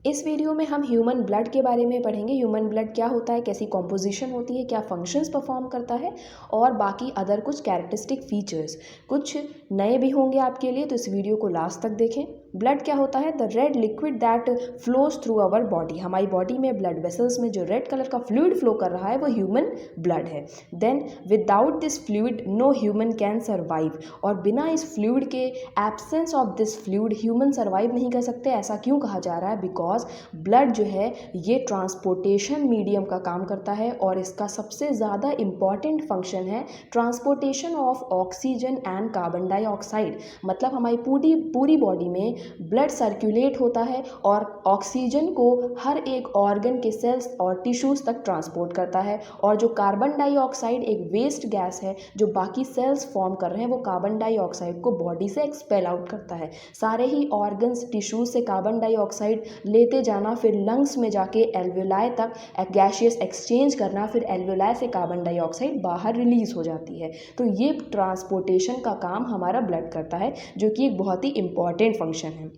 इस वीडियो में हम ह्यूमन ब्लड के बारे में पढ़ेंगे। ह्यूमन ब्लड क्या होता है, कैसी कॉम्पोजिशन होती है, क्या फंक्शंस परफॉर्म करता है और बाकी अदर कुछ कैरेक्टरिस्टिक फीचर्स। कुछ नए भी होंगे आपके लिए, तो इस वीडियो को लास्ट तक देखें। ब्लड क्या होता है? The red liquid that flows through our body. हमारी बॉडी में ब्लड वेसल्स में जो रेड कलर का फ्लूइड फ्लो कर रहा है वो ह्यूमन ब्लड है। Then without this fluid no human can survive. और बिना इस फ्लूइड के, absence of this fluid, human survive नहीं कर सकते। ऐसा क्यों कहा जा रहा है? बिकॉज ब्लड जो है ये ट्रांसपोर्टेशन मीडियम का काम करता है और इसका सबसे ज़्यादा इम्पॉर्टेंट फंक्शन है transportation of oxygen and carbon dioxide. मतलब हमारी पूरी बॉडी में ब्लड सर्कुलेट होता है और ऑक्सीजन को हर एक ऑर्गन के सेल्स और टिश्यूज़ तक ट्रांसपोर्ट करता है, और जो कार्बन डाइऑक्साइड एक वेस्ट गैस है जो बाकी सेल्स फॉर्म कर रहे हैं, वो कार्बन डाइऑक्साइड को बॉडी से एक्सपेल आउट करता है। सारे ही ऑर्गन्स, टिश्यूज से कार्बन डाइऑक्साइड लेते जाना, फिर लंग्स में जाके एल्वेलाई तक गैसियस एक्सचेंज करना, फिर एल्वेलाई से कार्बन डाइऑक्साइड बाहर रिलीज हो जाती है। तो ये ट्रांसपोर्टेशन का काम हमारा ब्लड करता है, जो कि एक बहुत ही इंपॉर्टेंट फंक्शन है।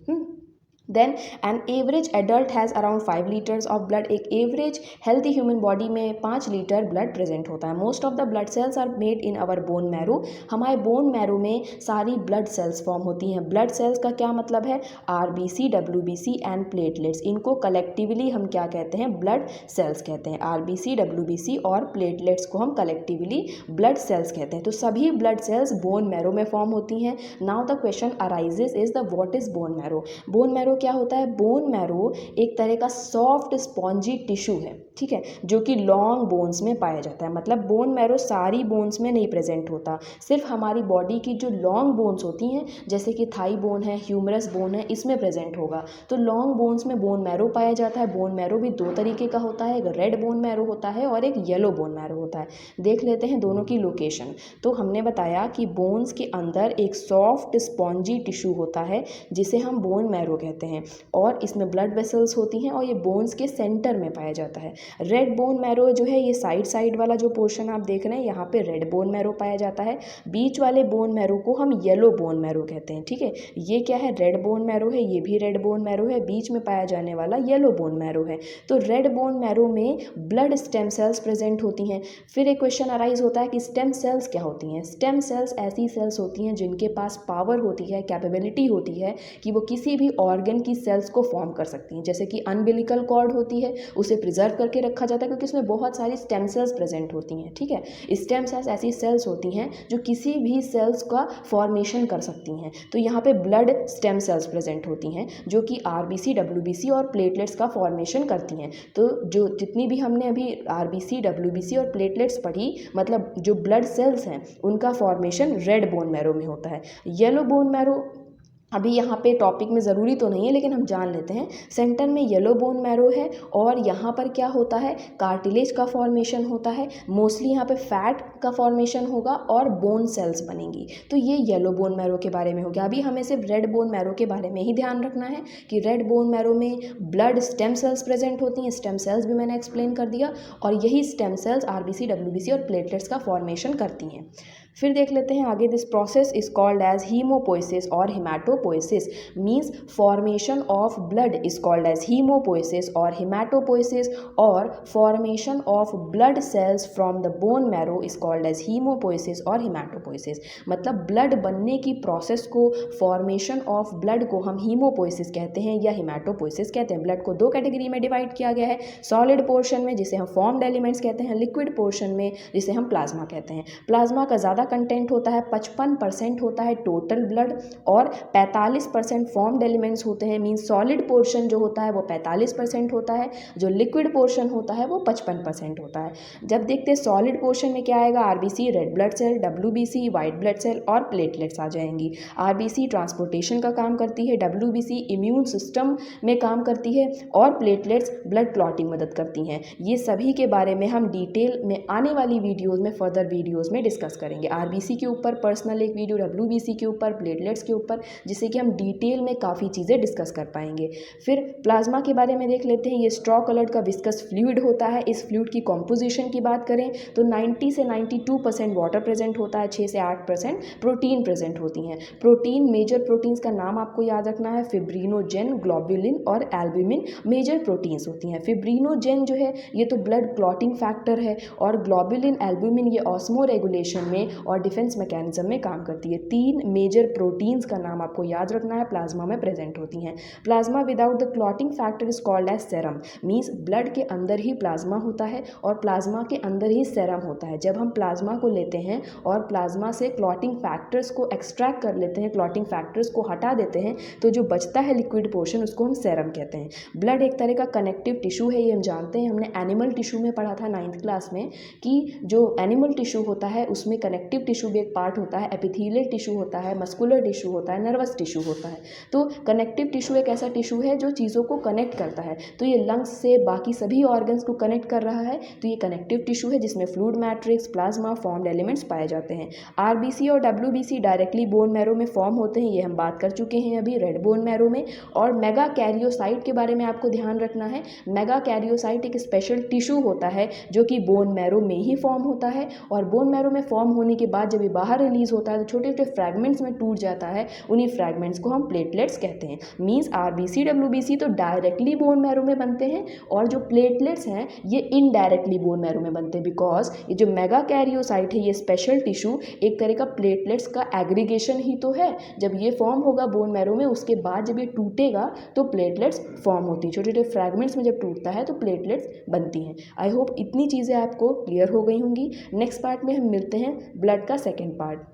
Then an average adult has around 5 litres of blood. एक एवरेज हेल्थी ह्यूमन बॉडी में 5 लीटर ब्लड प्रेजेंट होता है। Most of the blood cells are made in our bone marrow. हमारे बोन मैरो में सारी blood cells form होती हैं। Blood cells का क्या मतलब है? RBC, WBC and platelets. इनको कलेक्टिवली हम क्या कहते हैं? ब्लड सेल्स कहते हैं। आरबीसी, डब्ल्यूबीसी और प्लेटलेट्स को हम कलेक्टिवली ब्लड सेल्स कहते हैं। तो सभी ब्लड सेल्स बोन मैरो में फॉर्म होती हैं। Now the question arises is the what is bone marrow. Bone marrow क्या होता है? बोन मैरो एक तरह का सॉफ्ट स्पॉन्जी टिश्यू है, ठीक है, जो कि लॉन्ग बोन्स में पाया जाता है। मतलब बोन मैरो सारी बोन्स में नहीं प्रेजेंट होता, सिर्फ हमारी बॉडी की जो लॉन्ग बोन्स होती हैं, जैसे कि थाई बोन है, ह्यूमरस बोन है, इसमें प्रेजेंट होगा। तो लॉन्ग बोन्स में बोन मैरो पाया जाता है। बोन मैरो भी 2 तरीके का होता है, एक रेड बोन मैरो होता है और एक येलो बोन मैरो होता है। देख लेते हैं दोनों की लोकेशन। तो हमने बताया कि बोन्स के अंदर एक सॉफ्ट स्पॉन्जी टिश्यू होता है जिसे हम बोन मैरो कहते हैं, और इसमें ब्लड वेसल्स होती हैं और ये बोन्स के सेंटर में पाया जाता है। रेड बोन मैरो जो है, ये साइड वाला जो पोर्शन आप देख रहे हैं, यहाँ पे रेड बोन मैरो पाया जाता है। बीच वाले बोन मैरो को हम येलो बोन मैरो कहते हैं, ठीक है। ये क्या है? रेड बोन मैरो है, ये भी रेड बोन मैरो है, बीच में पाया जाने वाला येलो बोन मैरो है। तो रेड बोन मैरो में ब्लड स्टेम सेल्स प्रेजेंट होती हैं। फिर एक क्वेश्चन अराइज होता है कि स्टेम सेल्स क्या होती हैं? स्टेम सेल्स ऐसी सेल्स होती हैं जिनके पास पावर होती है, कैपेबिलिटी होती है कि वो किसी भी ऑर्गन की सेल्स को फॉर्म कर सकती हैं। जैसे कि अम्बिलिकल कॉर्ड होती है, उसे प्रिजर्व करके रखा जाता है क्योंकि उसमें बहुत सारी स्टेम सेल्स प्रेजेंट होती हैं, ठीक है। स्टेम सेल्स ऐसी सेल्स होती हैं जो किसी भी सेल्स का फॉर्मेशन कर सकती हैं। तो यहाँ पे ब्लड स्टेम सेल्स प्रेजेंट होती हैं जो कि आरबीसी, डब्ल्यूबीसी और प्लेटलेट्स का फॉर्मेशन करती हैं। तो जो जितनी भी हमने अभी आरबीसी, डब्ल्यूबीसी और प्लेटलेट्स पढ़ी, मतलब जो ब्लड सेल्स हैं, उनका फॉर्मेशन रेड बोन मैरो में होता है। येलो बोन मैरो अभी यहाँ पे टॉपिक में ज़रूरी तो नहीं है, लेकिन हम जान लेते हैं। सेंटर में येलो बोन मैरो है और यहाँ पर क्या होता है? कार्टिलेज का फॉर्मेशन होता है। मोस्टली यहाँ पे फैट का फॉर्मेशन होगा और बोन सेल्स बनेंगी। तो ये येलो बोन मैरो के बारे में हो गया। अभी हमें सिर्फ रेड बोन मैरो के बारे में ही ध्यान रखना है कि रेड बोन मैरो में ब्लड स्टेम सेल्स प्रेजेंट होती हैं। स्टेम सेल्स भी मैंने एक्सप्लेन कर दिया, और यही स्टेम सेल्स आरबीसी, डब्ल्यूबीसी और प्लेटलेट्स का फॉर्मेशन करती हैं। फिर देख लेते हैं आगे। This process is called as haemopoiesis और haematopoiesis. Means formation of blood is called as haemopoiesis और हिमैटोपोइसिस, और formation of blood cells from the bone marrow is called as haemopoiesis और हिमैटोपोइसिस। मतलब ब्लड बनने की प्रोसेस को, formation of blood को हम हीमोपोइसिस कहते हैं या हिमैटोपोइसिस कहते हैं। ब्लड को 2 कैटेगरी में डिवाइड किया गया है, सॉलिड पोर्शन में जिसे हम फॉर्म्ड एलिमेंट्स कहते हैं, लिक्विड पोर्शन में जिसे हम प्लाज्मा कहते हैं। प्लाज्मा का ज़्यादा कंटेंट होता है, 55% होता है टोटल ब्लड, और 45% फॉर्म्ड एलिमेंट्स होते हैं। मीन्स सॉलिड पोर्शन जो होता है वो 45% होता है, जो लिक्विड पोर्शन होता है वो 55% होता है। जब देखते हैं सॉलिड पोर्शन में क्या आएगा? RBC red blood cell, WBC white blood cell और प्लेटलेट्स आ जाएंगी। आरबीसी ट्रांसपोर्टेशन का काम करती है, डब्ल्यूबीसी इम्यून सिस्टम में काम करती है, और प्लेटलेट्स ब्लड क्लॉटिंग मदद करती हैं। ये सभी के बारे में हम डिटेल में आने वाली वीडियोज़ में, फर्दर वीडियोज़ में डिस्कस करेंगे। आरबीसी के ऊपर पर्सनल एक वीडियो, डब्ल्यूबीसी के ऊपर, प्लेटलेट्स के ऊपर, जिससे कि हम डिटेल में काफ़ी चीज़ें डिस्कस कर पाएंगे। फिर प्लाज्मा के बारे में देख लेते हैं। ये स्ट्रॉ कलर्ड का विस्कस फ्लूइड होता है। इस फ्लूइड की कॉम्पोजिशन की बात करें तो 90 से 92% वाटर प्रेजेंट होता है, 6 से 8% प्रोटीन प्रेजेंट होती हैं। प्रोटीन, मेजर प्रोटीन्स का नाम आपको याद रखना है, फिब्रिनोजेन, ग्लोबुलिन और एल्ब्यूमिन मेजर प्रोटीन्स होती हैं। फिब्रिनोजेन जो है ये तो ब्लड क्लॉटिंग फैक्टर है, और ग्लोबुलिन, एल्ब्यूमिन ये ऑस्मो रेगुलेशन में और डिफेंस मैकेनिज्म में काम करती है। 3 मेजर प्रोटीन्स का नाम आपको याद रखना है, प्लाज्मा में प्रेजेंट होती हैं। Plasma without the clotting factor is called as serum, means blood के अंदर ही प्लाज्मा होता है और प्लाज्मा के अंदर ही सेरम होता है। जब हम प्लाज्मा को लेते हैं और प्लाज्मा से क्लॉटिंग फैक्टर्स को एक्सट्रैक्ट कर लेते हैं, क्लॉटिंग फैक्टर्स को हटा देते हैं, तो जो बचता है लिक्विड पोर्शन उसको हम सेरम कहते हैं। ब्लड एक तरह का कनेक्टिव टिश्यू है, ये हम जानते हैं, हमने एनिमल टिश्यू में पढ़ा था 9th क्लास में कि जो एनिमल टिश्यू होता है उसमें कनेक्टिव टिश्यू भी एक पार्ट होता है, एपिथेलियल टिश्यू होता है, मस्कुलर टिश्यू होता है, नर्वस टिश्यू होता है। तो कनेक्टिव टिश्यू एक ऐसा टिश्यू है जो चीज़ों को कनेक्ट करता है, तो ये लंग्स से बाकी सभी ऑर्गन्स को कनेक्ट कर रहा है, तो ये कनेक्टिव टिश्यू है जिसमें fluid matrix, plasma, formed elements पाए जाते हैं। आरबीसी और डब्ल्यूबीसी डायरेक्टली बोन मैरो में फॉर्म होते हैं, ये हम बात कर चुके हैं अभी रेड बोन मैरो में। और मेगा कैरियोसाइट के बारे में आपको ध्यान रखना है। मेगा कैरियोसाइट एक स्पेशल टिश्यू होता है जो कि बोन मैरो में ही फॉर्म होता है, और बोन मैरो में फॉर्म होने के बाद जब ये बाहर रिलीज होता है तो छोटे छोटे फ्रैगमेंट्स में टूट जाता है, उन्हीं फ्रैगमेंट्स को हम प्लेटलेट्स कहते हैं। मीन्स आरबीसी, डब्ल्यूबीसी तो डायरेक्टली बोन मैरो में बनते हैं, और जो प्लेटलेट्स हैं ये इनडायरेक्टली बोन मैरो में बनते हैं, बिकॉज ये जो मेगा कैरियोसाइट है ये स्पेशल टिश्यू एक तरह का प्लेटलेट्स का एग्रीगेशन ही तो है। जब ये फॉर्म होगा बोन मैरो में, उसके बाद जब ये टूटेगा तो प्लेटलेट्स फॉर्म होती हैं, छोटे छोटे फ्रैगमेंट्स में जब टूटता है तो प्लेटलेट्स बनती हैं। आई होप इतनी चीज़ें आपको क्लियर हो गई होंगी। नेक्स्ट पार्ट में हम मिलते हैं ब्लड का सेकेंड पार्ट।